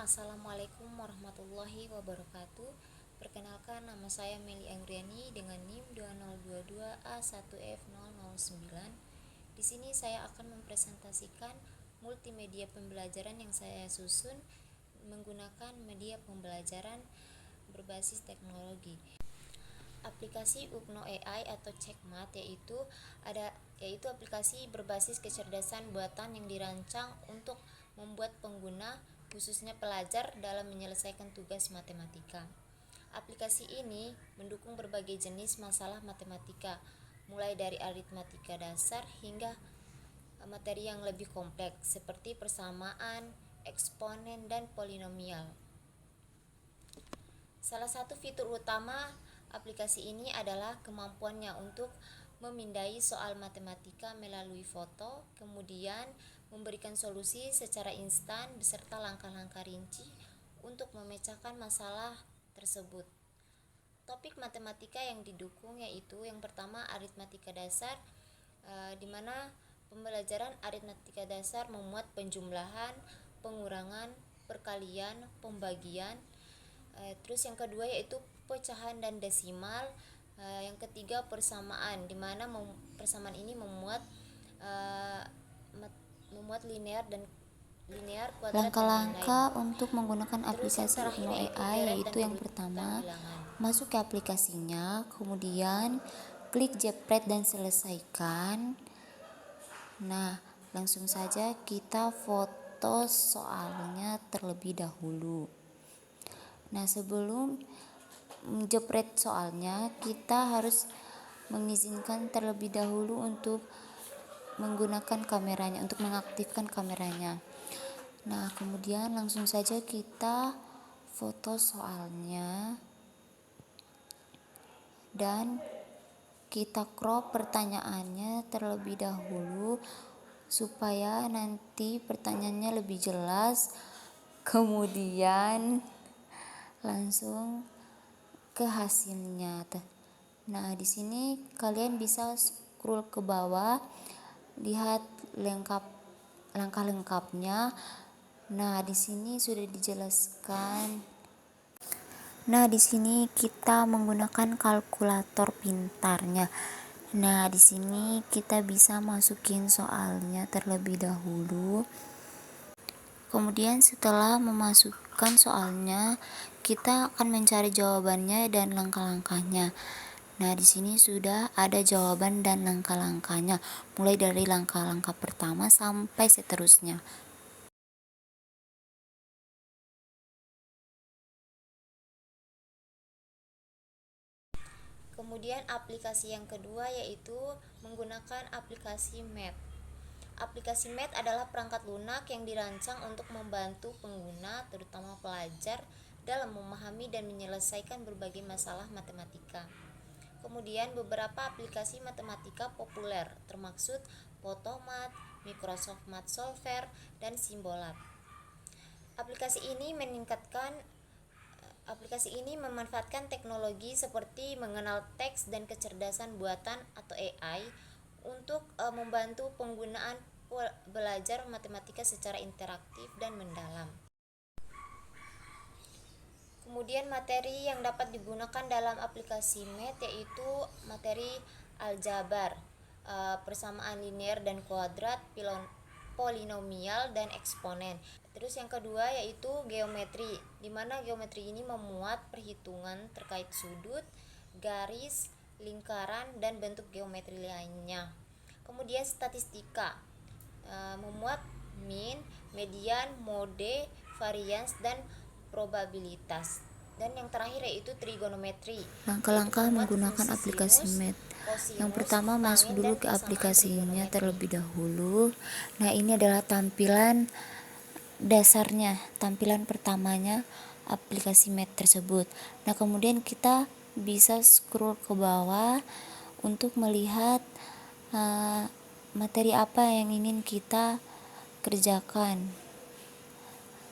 Assalamualaikum warahmatullahi wabarakatuh. Perkenalkan, nama saya Meli Anggriani dengan NIM 2022A1F009. Di sini saya akan mempresentasikan multimedia pembelajaran yang saya susun menggunakan media pembelajaran berbasis teknologi. Aplikasi UKNO AI atau Checkmat yaitu aplikasi berbasis kecerdasan buatan yang dirancang untuk membuat pengguna, khususnya pelajar, dalam menyelesaikan tugas matematika. Aplikasi ini mendukung berbagai jenis masalah matematika, mulai dari aritmatika dasar hingga materi yang lebih kompleks seperti persamaan, eksponen, dan polinomial. Salah satu fitur utama aplikasi ini adalah kemampuannya untuk memindai soal matematika melalui foto, kemudian memberikan solusi secara instan beserta langkah-langkah rinci untuk memecahkan masalah tersebut. Topik matematika yang didukung yaitu yang pertama aritmatika dasar, di mana pembelajaran aritmatika dasar memuat penjumlahan, pengurangan, perkalian, pembagian. Terus yang kedua yaitu pecahan dan desimal. Yang ketiga persamaan, di mana persamaan ini memuat linear, kuadrat, Langkah-langkah untuk menggunakan aplikasi UKNO AI yaitu yang pertama, masuk ke aplikasinya, kemudian klik jepret dan selesaikan. Nah, langsung saja kita foto soalnya terlebih dahulu. Nah, sebelum jepret soalnya, kita harus mengizinkan terlebih dahulu untuk menggunakan kameranya, untuk mengaktifkan kameranya. Nah, kemudian langsung saja kita foto soalnya dan kita crop pertanyaannya terlebih dahulu supaya nanti pertanyaannya lebih jelas. Kemudian langsung ke hasilnya. Nah, di sini kalian bisa scroll ke bawah, lihat langkah lengkapnya. Nah, di sini sudah dijelaskan. Nah, di sini kita menggunakan kalkulator pintarnya. Nah, di sini kita bisa masukin soalnya terlebih dahulu. Kemudian setelah memasukkan soalnya, kita akan mencari jawabannya dan langkah-langkahnya. Nah, di sini sudah ada jawaban dan langkah-langkahnya, mulai dari langkah-langkah pertama sampai seterusnya. Kemudian aplikasi yang kedua yaitu menggunakan aplikasi Math. Aplikasi Math adalah perangkat lunak yang dirancang untuk membantu pengguna, terutama pelajar, dalam memahami dan menyelesaikan berbagai masalah matematika. Kemudian beberapa aplikasi matematika populer termaksud Photomath, Microsoft Math Solver, dan Symbolab. Aplikasi ini memanfaatkan teknologi seperti mengenal teks dan kecerdasan buatan atau AI untuk membantu penggunaan belajar matematika secara interaktif dan mendalam. Kemudian materi yang dapat digunakan dalam aplikasi Math yaitu materi aljabar, persamaan linear dan kuadrat, polinomial, dan eksponen. Terus yang kedua yaitu geometri, di mana geometri ini memuat perhitungan terkait sudut, garis, lingkaran, dan bentuk geometri lainnya. Kemudian statistika, memuat mean, median, mode, varians, dan probabilitas. Dan yang terakhir yaitu trigonometri. Langkah-langkah menggunakan aplikasi Math. Yang pertama, masuk dulu ke aplikasinya terlebih dahulu. Nah, ini adalah tampilan dasarnya, tampilan pertamanya aplikasi Math tersebut. Nah, kemudian kita bisa scroll ke bawah untuk melihat materi apa yang ingin kita kerjakan.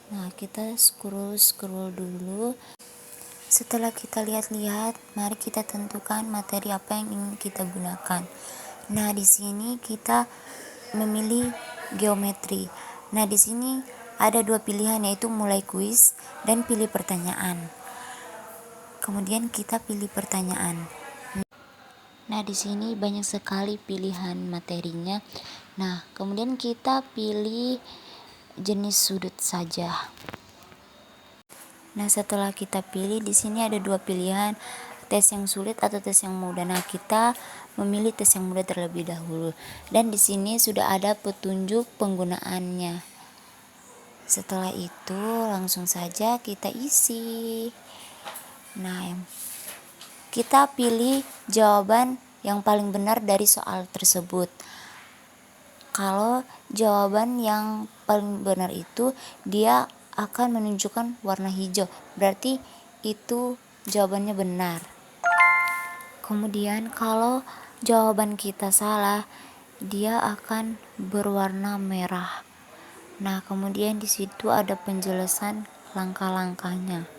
Nah, kita scroll dulu. Setelah kita lihat-lihat, mari kita tentukan materi apa yang ingin kita gunakan. Nah, di sini kita memilih geometri. Nah, di sini ada dua pilihan, yaitu mulai kuis dan pilih pertanyaan. Kemudian kita pilih pertanyaan. Nah, di sini banyak sekali pilihan materinya. Nah, kemudian kita pilih jenis sudut saja. Nah, setelah kita pilih, di sini ada dua pilihan, tes yang sulit atau tes yang mudah. Nah, kita memilih tes yang mudah terlebih dahulu. Dan di sini sudah ada petunjuk penggunaannya. Setelah itu, langsung saja kita isi. Nah, kita pilih jawaban yang paling benar dari soal tersebut. Kalau jawaban yang paling benar itu, dia akan menunjukkan warna hijau, berarti itu jawabannya benar. Kemudian kalau jawaban kita salah, dia akan berwarna merah. Nah, kemudian di situ ada penjelasan langkah-langkahnya.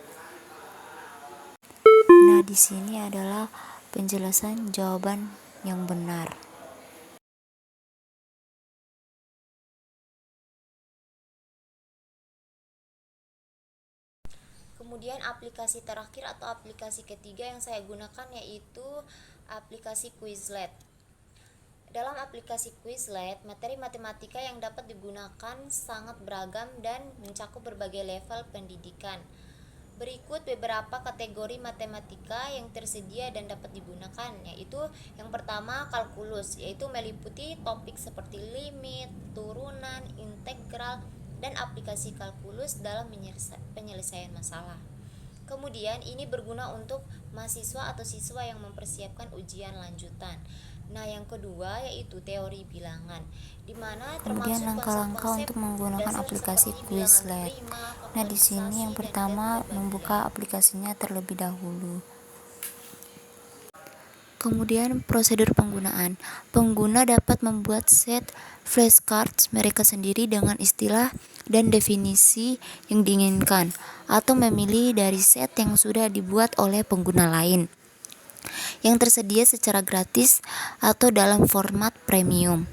Nah, di sini adalah penjelasan jawaban yang benar. Kemudian aplikasi terakhir atau aplikasi ketiga yang saya gunakan yaitu aplikasi Quizlet. Dalam aplikasi Quizlet, materi matematika yang dapat digunakan sangat beragam dan mencakup berbagai level pendidikan. Berikut beberapa kategori matematika yang tersedia dan dapat digunakan, yaitu yang pertama kalkulus, yaitu meliputi topik seperti limit, turunan, integral, dan aplikasi kalkulus dalam penyelesaian masalah. Kemudian ini berguna untuk mahasiswa atau siswa yang mempersiapkan ujian lanjutan. Nah, yang kedua yaitu teori bilangan, di mana Kemudian termasuk langkah-langkah konsep-konsep untuk menggunakan dasar aplikasi seperti bilangan Quizlet. prima, Nah, di sini yang faktorisasi, dan pertama perbandingan. membuka aplikasinya terlebih dahulu. Kemudian prosedur penggunaan. Pengguna dapat membuat set flashcards mereka sendiri dengan istilah dan definisi yang diinginkan, atau memilih dari set yang sudah dibuat oleh pengguna lain yang tersedia secara gratis atau dalam format premium.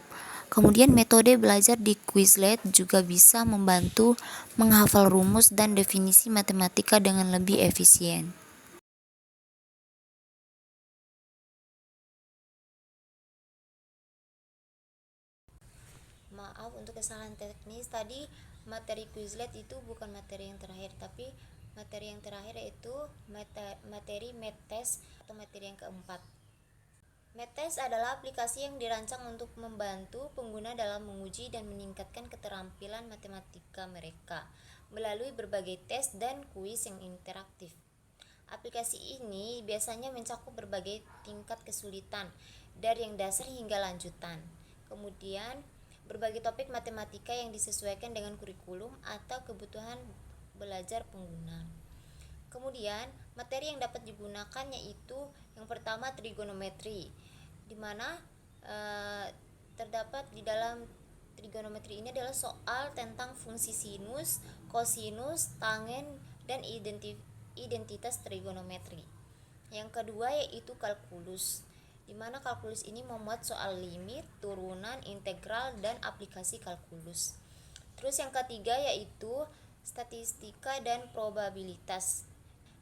Kemudian metode belajar di Quizlet juga bisa membantu menghafal rumus dan definisi matematika dengan lebih efisien. Maaf untuk kesalahan teknis tadi, materi Quizlet itu bukan materi yang terakhir, tapi materi yang terakhir yaitu materi MathTest atau materi yang keempat. MathTest adalah aplikasi yang dirancang untuk membantu pengguna dalam menguji dan meningkatkan keterampilan matematika mereka melalui berbagai tes dan kuis yang interaktif. Aplikasi ini biasanya mencakup berbagai tingkat kesulitan, dari yang dasar hingga lanjutan. Kemudian, berbagai topik matematika yang disesuaikan dengan kurikulum atau kebutuhan belajar pengguna. Kemudian, materi yang dapat digunakan yaitu yang pertama trigonometri, di mana terdapat di dalam trigonometri ini adalah soal tentang fungsi sinus, kosinus, tangen, dan identitas trigonometri. Yang kedua yaitu kalkulus, di mana kalkulus ini memuat soal limit, turunan, integral, dan aplikasi kalkulus. Terus yang ketiga yaitu statistika dan probabilitas,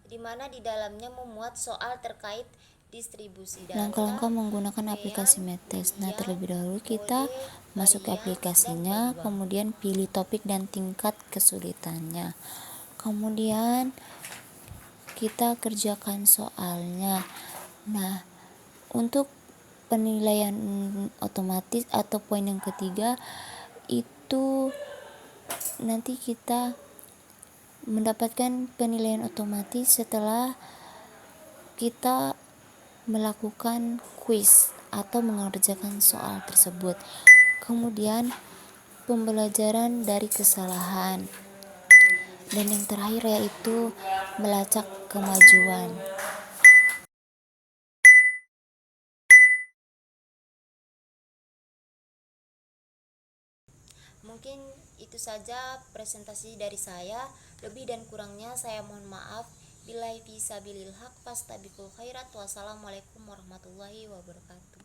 di mana di dalamnya memuat soal terkait distribusi data, Langkah-langkah menggunakan aplikasi MathTest. Nah, terlebih dahulu kita masuk ke aplikasinya, kemudian pilih topik dan tingkat kesulitannya. Kemudian kita kerjakan soalnya. Nah, untuk penilaian otomatis atau poin yang ketiga itu nanti kita mendapatkan penilaian otomatis setelah kita melakukan quiz atau mengerjakan soal tersebut. Kemudian pembelajaran dari kesalahan. Dan yang terakhir yaitu melacak kemajuan. Mungkin itu saja presentasi dari saya. Lebih dan kurangnya saya mohon maaf. Billahi fisabilil haq fastabiqul khairat. Wassalamualaikum warahmatullahi wabarakatuh.